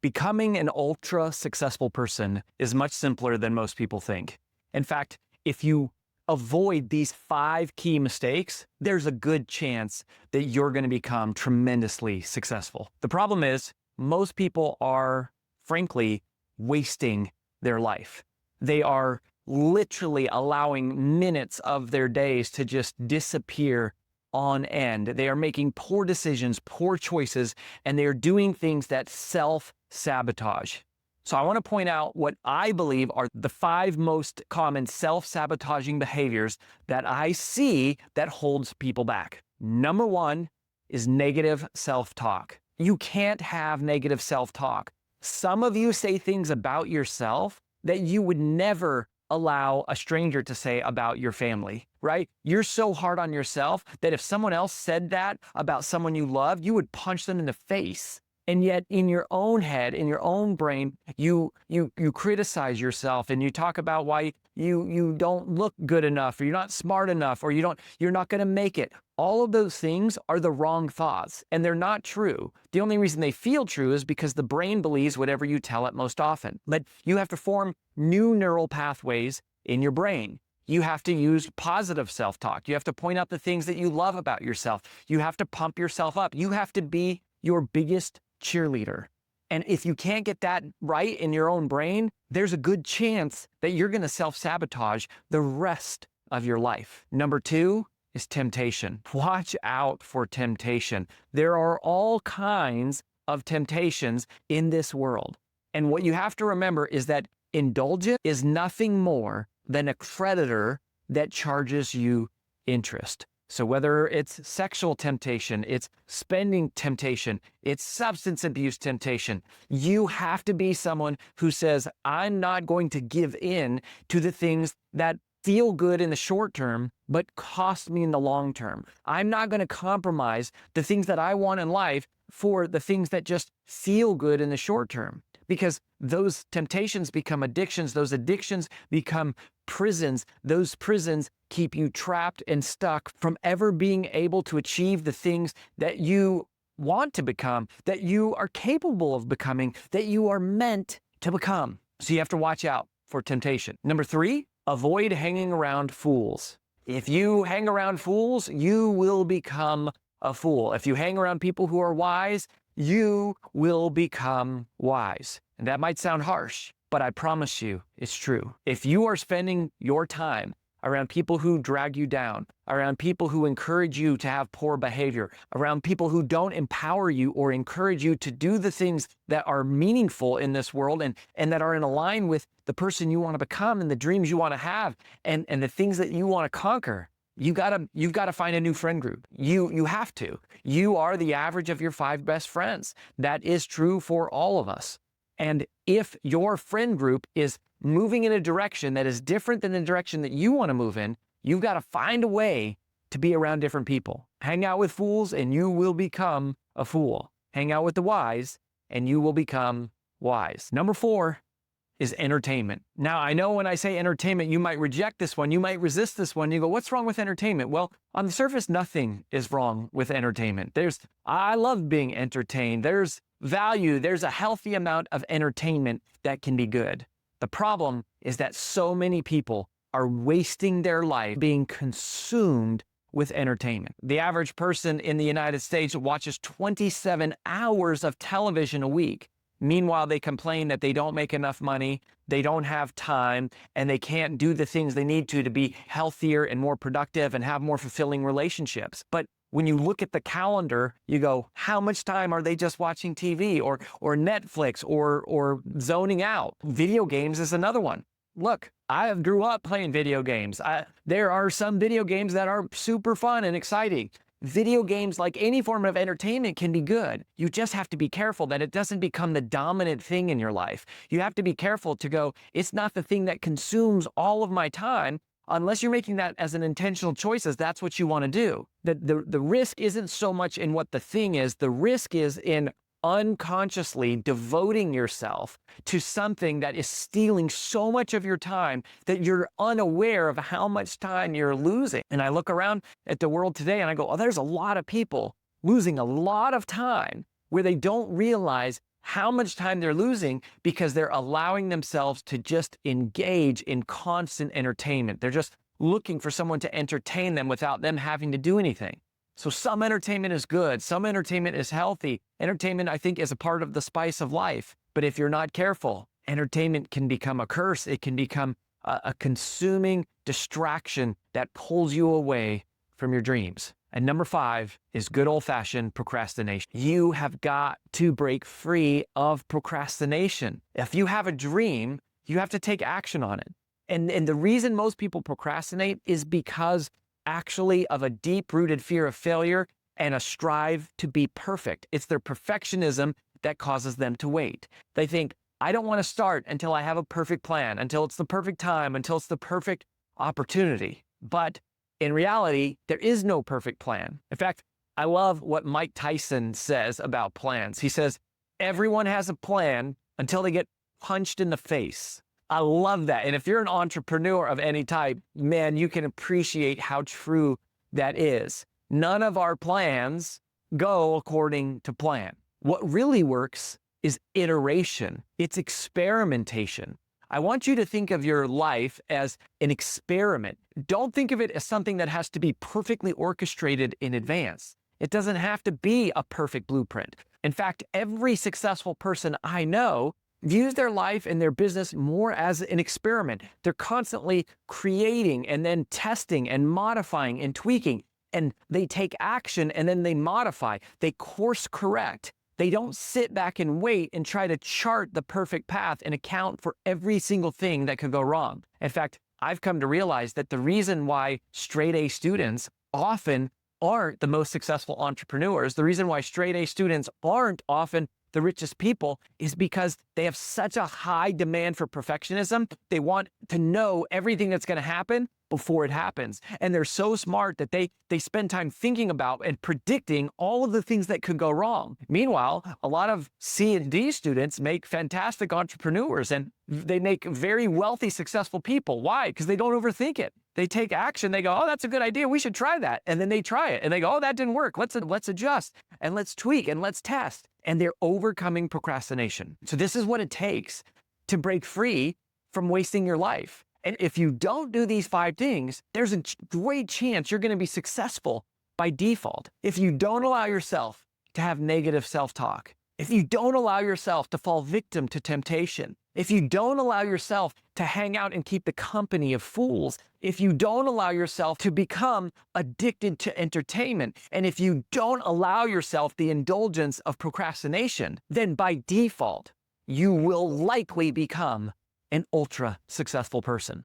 Becoming an ultra successful person is much simpler than most people think. In fact, if you avoid these 5 key mistakes, there's a good chance that you're going to become tremendously successful. The problem is, most people are, frankly, wasting their life. They are literally allowing minutes of their days to just disappear on end. They are making poor decisions, poor choices, and they are doing things that self-sabotage. So I want to point out what I believe are the 5 most common self-sabotaging behaviors that I see that holds people back. Number 1 is negative self-talk. You can't have negative self-talk. Some of you say things about yourself that you would never allow a stranger to say about your family, right? You're so hard on yourself that if someone else said that about someone you love, you would punch them in the face. And yet in your own head, in your own brain, you criticize yourself and you talk about why you don't look good enough, or you're not smart enough, or you're not going to make it. All of those things are the wrong thoughts, and they're not true. The only reason they feel true is because the brain believes whatever you tell it most often. But you have to form new neural pathways in your brain. You have to use positive self-talk. You have to point out the things that you love about yourself. You have to pump yourself up. You have to be your biggest cheerleader. And if you can't get that right in your own brain, there's a good chance that you're going to self-sabotage the rest of your life. Number 2 is temptation. Watch out for temptation. There are all kinds of temptations in this world. And what you have to remember is that indulgence is nothing more than a creditor that charges you interest. So whether it's sexual temptation, it's spending temptation, it's substance abuse temptation, you have to be someone who says, I'm not going to give in to the things that feel good in the short term, but cost me in the long term. I'm not going to compromise the things that I want in life for the things that just feel good in the short term. Because those temptations become addictions, those addictions become prisons, those prisons keep you trapped and stuck from ever being able to achieve the things that you want to become, that you are capable of becoming, that you are meant to become. So you have to watch out for temptation. Number 3, avoid hanging around fools. If you hang around fools, you will become a fool. If you hang around people who are wise, you will become wise. And that might sound harsh, but I promise you it's true. If you are spending your time around people who drag you down, around people who encourage you to have poor behavior, around people who don't empower you or encourage you to do the things that are meaningful in this world and that are in line with the person you want to become and the dreams you want to have and the things that you want to conquer, you've got to find a new friend group. You have to. You are the average of your 5 best friends. That is true for all of us. And if your friend group is moving in a direction that is different than the direction that you want to move in, you've got to find a way to be around different people. Hang out with fools and you will become a fool. Hang out with the wise and you will become wise. Number 4 is entertainment. Now, I know when I say entertainment, you might reject this one. You might resist this one. You go, what's wrong with entertainment? Well, on the surface, nothing is wrong with entertainment. I love being entertained. There's value. There's a healthy amount of entertainment that can be good. The problem is that so many people are wasting their life being consumed with entertainment. The average person in the United States watches 27 hours of television a week. Meanwhile, they complain that they don't make enough money, they don't have time, and they can't do the things they need to be healthier and more productive and have more fulfilling relationships. But when you look at the calendar, you go, how much time are they just watching TV or Netflix or zoning out? Video games is another one. Look, I grew up playing video games. There are some video games that are super fun and exciting. Video games, like any form of entertainment, can be good. You just have to be careful that it doesn't become the dominant thing in your life. You have to be careful to go, it's not the thing that consumes all of my time, unless you're making that as an intentional choice, as that's what you want to do. The risk isn't so much in what the thing is. The risk is in unconsciously devoting yourself to something that is stealing so much of your time that you're unaware of how much time you're losing. And I look around at the world today and I go, oh, there's a lot of people losing a lot of time where they don't realize how much time they're losing because they're allowing themselves to just engage in constant entertainment. They're just looking for someone to entertain them without them having to do anything. So some entertainment is good. Some entertainment is healthy. Entertainment, I think, is a part of the spice of life. But if you're not careful, entertainment can become a curse. It can become a consuming distraction that pulls you away from your dreams. And number 5 is good old-fashioned procrastination. You have got to break free of procrastination. If you have a dream, you have to take action on it. And the reason most people procrastinate is because actually of a deep-rooted fear of failure and a strive to be perfect. It's their perfectionism that causes them to wait. They think, I don't want to start until I have a perfect plan, until it's the perfect time, until it's the perfect opportunity. But in reality, there is no perfect plan. In fact, I love what Mike Tyson says about plans. He says, everyone has a plan until they get punched in the face. I love that. And if you're an entrepreneur of any type, man, you can appreciate how true that is. None of our plans go according to plan. What really works is iteration. It's experimentation. I want you to think of your life as an experiment. Don't think of it as something that has to be perfectly orchestrated in advance. It doesn't have to be a perfect blueprint. In fact, every successful person I know views their life and their business more as an experiment. They're constantly creating and then testing and modifying and tweaking. And they take action and then they modify. They course correct. They don't sit back and wait and try to chart the perfect path and account for every single thing that could go wrong. In fact, I've come to realize that the reason why straight A students often aren't the most successful entrepreneurs, the reason why straight A students aren't often the richest people is because they have such a high demand for perfectionism. They want to know everything that's going to happen before it happens. And they're so smart that they spend time thinking about and predicting all of the things that could go wrong. Meanwhile, a lot of C and D students make fantastic entrepreneurs and they make very wealthy, successful people. Why? Because they don't overthink it. They take action. They go, oh, that's a good idea. We should try that. And then they try it and they go, oh, that didn't work. Let's adjust and let's tweak and let's test. And they're overcoming procrastination. So this is what it takes to break free from wasting your life. And if you don't do these 5 things, there's a great chance you're going to be successful by default. If you don't allow yourself to have negative self-talk, if you don't allow yourself to fall victim to temptation, if you don't allow yourself to hang out and keep the company of fools, if you don't allow yourself to become addicted to entertainment, and if you don't allow yourself the indulgence of procrastination, then by default, you will likely become an ultra successful person.